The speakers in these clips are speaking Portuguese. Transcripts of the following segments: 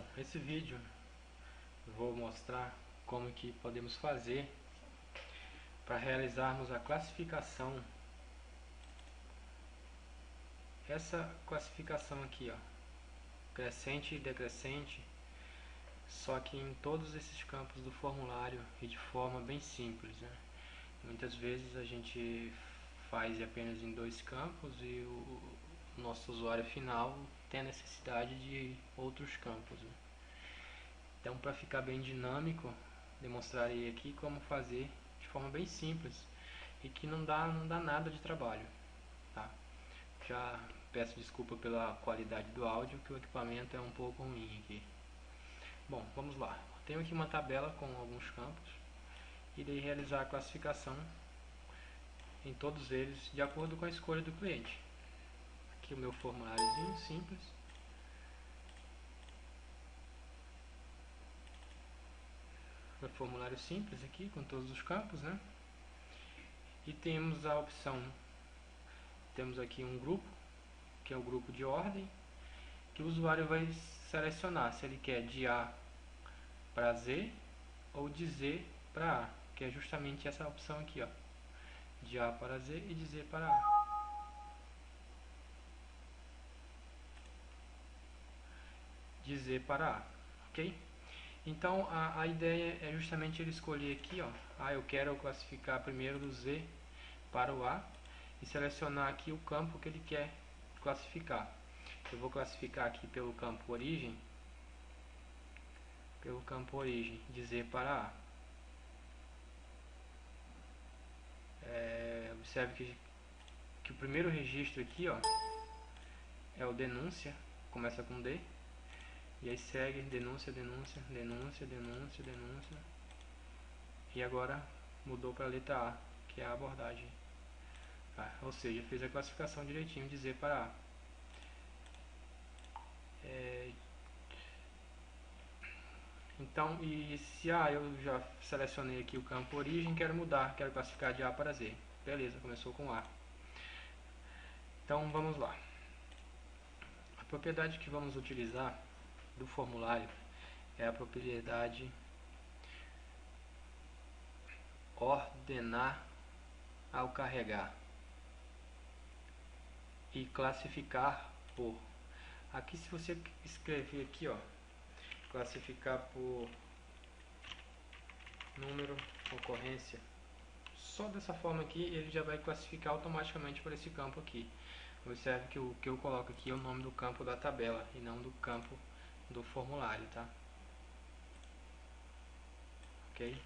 Bom, esse vídeo eu vou mostrar como que podemos fazer para realizarmos a classificação. Essa classificação aqui, ó, crescente e decrescente, só que em todos esses campos do formulário e de forma bem simples, né? Muitas vezes a gente faz apenas em dois campos e o nosso usuário final tem a necessidade de outros campos, né? Então, para ficar bem dinâmico, demonstrarei aqui como fazer de forma bem simples e que não dá nada de trabalho, tá? Já peço desculpa pela qualidade do áudio, que o equipamento é um pouco ruim aqui. Bom, vamos lá. Tenho aqui uma tabela com alguns campos. Irei realizar a classificação em todos eles de acordo com a escolha do cliente. Aqui o meu formuláriozinho simples. Meu formulário simples aqui com todos os campos, né? E temos a opção, temos aqui um grupo, que é o grupo de ordem, que o usuário vai selecionar se ele quer de A para Z ou de Z para A, que é justamente essa opção aqui, ó, de A para Z e de Z para A. De Z para A, ok? Então a ideia é justamente ele escolher aqui, ó, eu quero classificar primeiro do Z para o A e selecionar aqui o campo que ele quer classificar. Eu vou classificar aqui pelo campo origem, de Z para A. Observe que o primeiro registro aqui, ó, é o denúncia, começa com D, e aí segue denúncia, denúncia, denúncia, denúncia, denúncia, e agora mudou para a letra A, que é a abordagem. Ou seja, fez a classificação direitinho de Z para A. Então, e se eu já selecionei aqui o campo origem, quero mudar, quero classificar de A para Z. Beleza, começou com A. Então, vamos lá. A propriedade que vamos utilizar do formulário é a propriedade ordenar ao carregar e classificar por. Aqui, se você escrever aqui, ó, classificar por número, ocorrência, só dessa forma aqui ele já vai classificar automaticamente por esse campo aqui. Observe que o que eu coloco aqui é o nome do campo da tabela e não do campo do formulário, tá? Ok?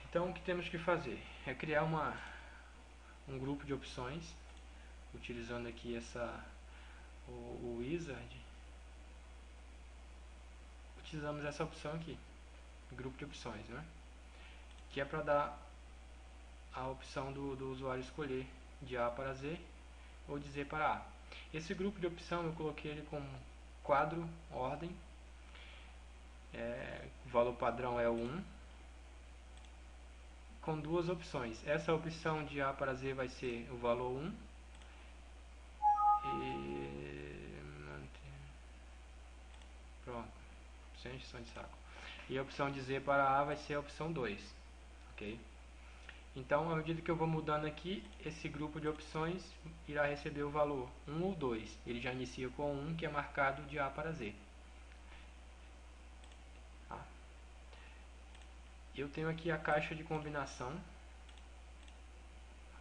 Então, o que temos que fazer é criar um grupo de opções, utilizando aqui o wizard. Utilizamos essa opção aqui, grupo de opções, né? Que é para dar a opção do usuário escolher de A para Z ou de Z para A. Esse grupo de opção eu coloquei ele como quadro ordem, o valor padrão é o 1, com duas opções. Essa opção de A para Z vai ser o valor 1 e pronto, sem encheção de saco. E a opção de Z para A vai ser a opção 2, ok? Então, à medida que eu vou mudando aqui, esse grupo de opções irá receber o valor 1 ou 2. Ele já inicia com 1, que é marcado de A para Z. Tá? Eu tenho aqui a caixa de combinação.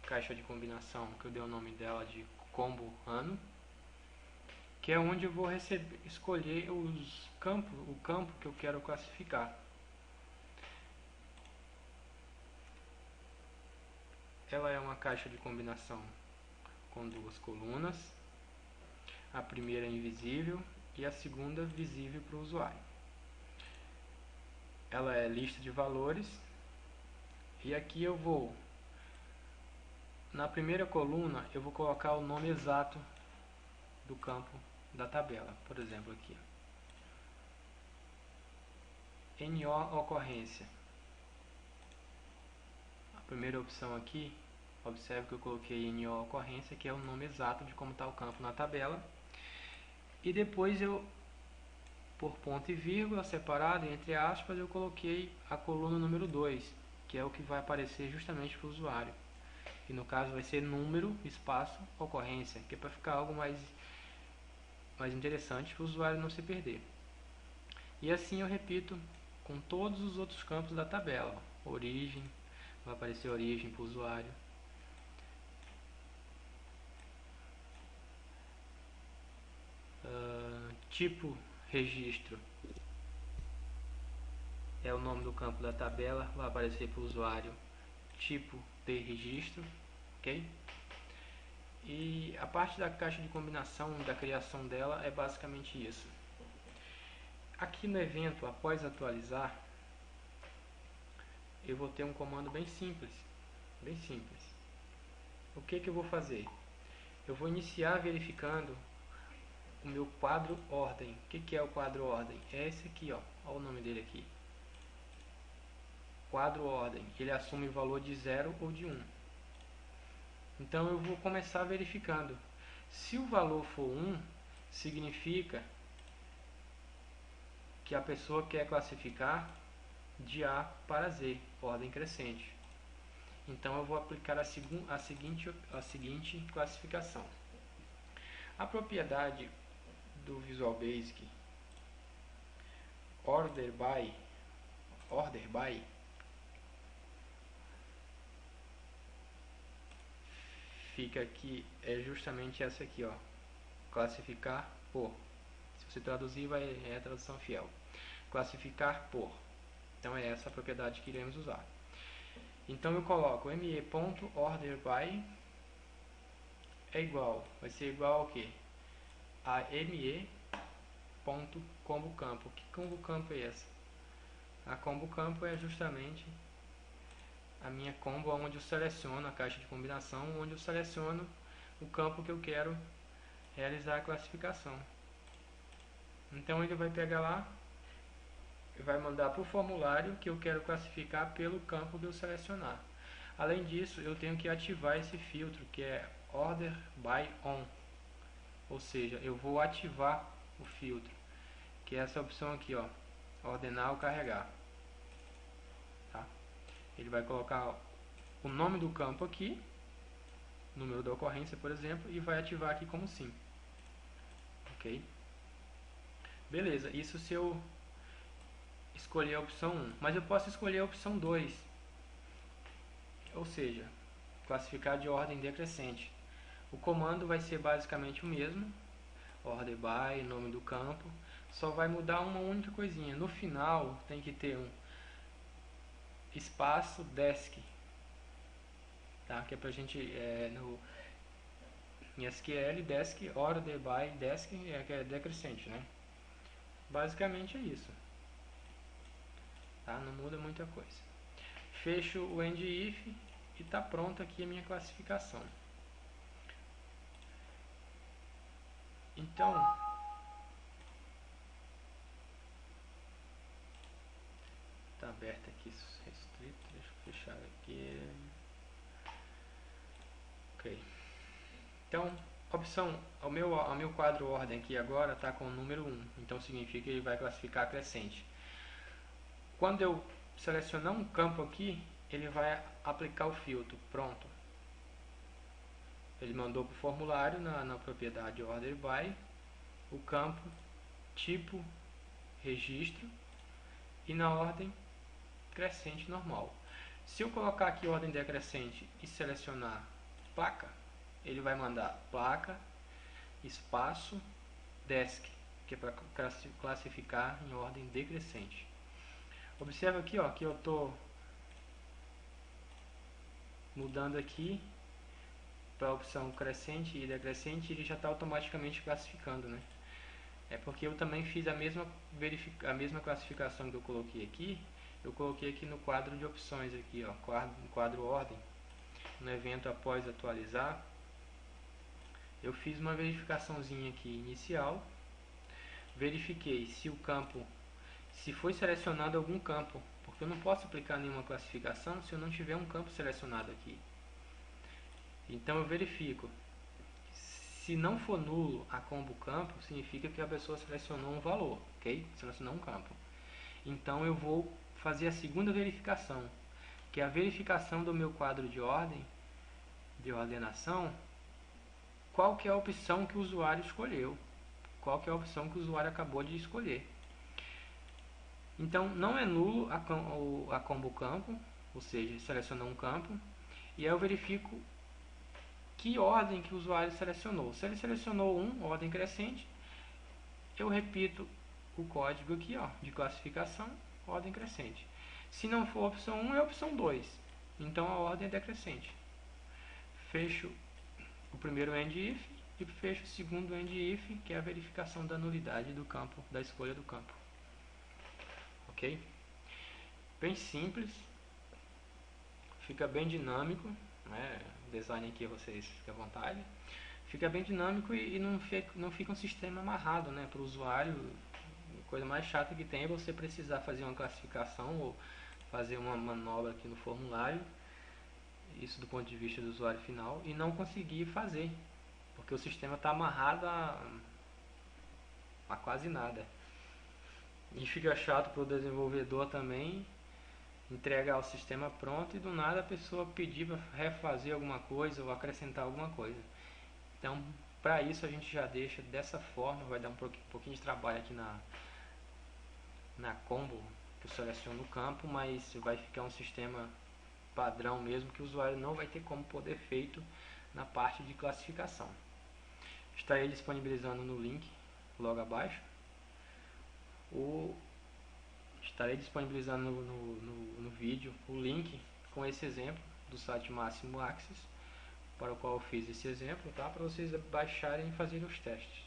A caixa de combinação, que eu dei o nome dela de combo ano, que é onde eu vou escolher o campo que eu quero classificar. Ela é uma caixa de combinação com duas colunas, a primeira invisível e a segunda visível para o usuário. Ela é lista de valores e aqui eu vou, na primeira coluna, eu vou colocar o nome exato do campo da tabela, por exemplo aqui, NO ocorrência. A primeira opção aqui, observe que eu coloquei NO ocorrência, que é o nome exato de como está o campo na tabela. E depois eu, por ponto e vírgula, separado entre aspas, eu coloquei a coluna número 2, que é o que vai aparecer justamente para o usuário. E no caso vai ser número, espaço, ocorrência, que é para ficar algo mais interessante para o usuário não se perder. E assim eu repito com todos os outros campos da tabela. Origem, vai aparecer origem para o usuário. Tipo registro é o nome do campo da tabela, vai aparecer para o usuário tipo de registro, ok? E a parte da caixa de combinação, da criação dela, é basicamente isso. Aqui no evento, após atualizar, eu vou ter um comando bem simples. Bem simples. O que eu vou fazer? Eu vou iniciar verificando o meu quadro ordem. O que é o quadro ordem? É esse aqui, ó. Olha o nome dele aqui. Quadro ordem. Ele assume o valor de 0 ou de 1. Então eu vou começar verificando. Se o valor for 1, significa que a pessoa quer classificar de A para Z, ordem crescente. Então eu vou aplicar a seguinte classificação. A propriedade do Visual Basic Order by fica aqui, é justamente essa aqui, ó, classificar por. Se você traduzir, é a tradução fiel. Classificar por. Então é essa a propriedade que iremos usar. Então eu coloco me.orderby é igual, vai ser igual ao que? A me.combocampo. Que combocampo é essa? A combocampo é justamente a minha combo onde eu seleciono a caixa de combinação, onde eu seleciono o campo que eu quero realizar a classificação. Então ele vai pegar lá e vai mandar para o formulário que eu quero classificar pelo campo que eu selecionar. Além disso, eu tenho que ativar esse filtro que é Order by On. Ou seja, eu vou ativar o filtro, que é essa opção aqui, ó, ordenar ou carregar. Tá? Ele vai colocar o nome do campo aqui, número da ocorrência, por exemplo, e vai ativar aqui como sim. Ok? Beleza, isso se eu escolher a opção 1. Mas eu posso escolher a opção 2. Ou seja, classificar de ordem decrescente. O comando vai ser basicamente o mesmo. Order by, nome do campo. Só vai mudar uma única coisinha. No final tem que ter um espaço desk. Tá? Que é pra gente, em SQL, desk, order by, desk, que é decrescente, né? Basicamente é isso. Tá? Não muda muita coisa. Fecho o end if e está pronta aqui a minha classificação. Então, está aberto aqui restrito, deixa eu fechar aqui. Ok. Então, opção, o meu quadro ordem aqui agora está com o número 1, então significa que ele vai classificar crescente. Quando eu selecionar um campo aqui, ele vai aplicar o filtro, pronto. Ele mandou para o formulário, na propriedade Order by, o campo tipo registro e na ordem crescente normal. Se eu colocar aqui ordem decrescente e selecionar placa, ele vai mandar placa, espaço, desk, que é para classificar em ordem decrescente. Observa aqui, ó, que eu estou mudando aqui para a opção crescente e decrescente, ele já está automaticamente classificando, né? É porque eu também fiz a mesma classificação que eu coloquei aqui no quadro de opções aqui, ó, quadro ordem. No evento após atualizar, eu fiz uma verificaçãozinha aqui inicial, verifiquei se o campo, se foi selecionado algum campo, porque eu não posso aplicar nenhuma classificação se eu não tiver um campo selecionado aqui. Então eu verifico Se não for nulo a combo campo, significa que a pessoa selecionou um valor, ok? Selecionou um campo. Então eu vou fazer a segunda verificação, que é a verificação do meu quadro de ordem, de ordenação, qual que é a opção que o usuário escolheu, qual que é a opção que o usuário acabou de escolher. Então não é nulo a combo campo, ou seja, selecionou um campo, e aí eu verifico que ordem que o usuário selecionou. Se ele selecionou ordem crescente, eu repito o código aqui, ó, de classificação, ordem crescente. Se não for a opção 1, é a opção 2. Então a ordem é decrescente. Fecho o primeiro end if e fecho o segundo end if, que é a verificação da nulidade do campo, da escolha do campo. Ok? Bem simples, fica bem dinâmico, né? O design aqui vocês fiquem à vontade. Fica bem dinâmico e não fica um sistema amarrado, né, para o usuário. A coisa mais chata que tem é você precisar fazer uma classificação ou fazer uma manobra aqui no formulário, isso do ponto de vista do usuário final, e não conseguir fazer, porque o sistema está amarrado a quase nada. E fica chato para o desenvolvedor também entregar o sistema pronto e do nada a pessoa pedir para refazer alguma coisa ou acrescentar alguma coisa. Então, para isso a gente já deixa dessa forma, vai dar um pouquinho de trabalho aqui na combo, que eu seleciono o campo, mas vai ficar um sistema padrão mesmo, que o usuário não vai ter como poder feito na parte de classificação. Estarei disponibilizando no link logo abaixo. Estarei disponibilizando no vídeo o link com esse exemplo do site Máximo Access, para o qual eu fiz esse exemplo, tá? Para vocês baixarem e fazerem os testes.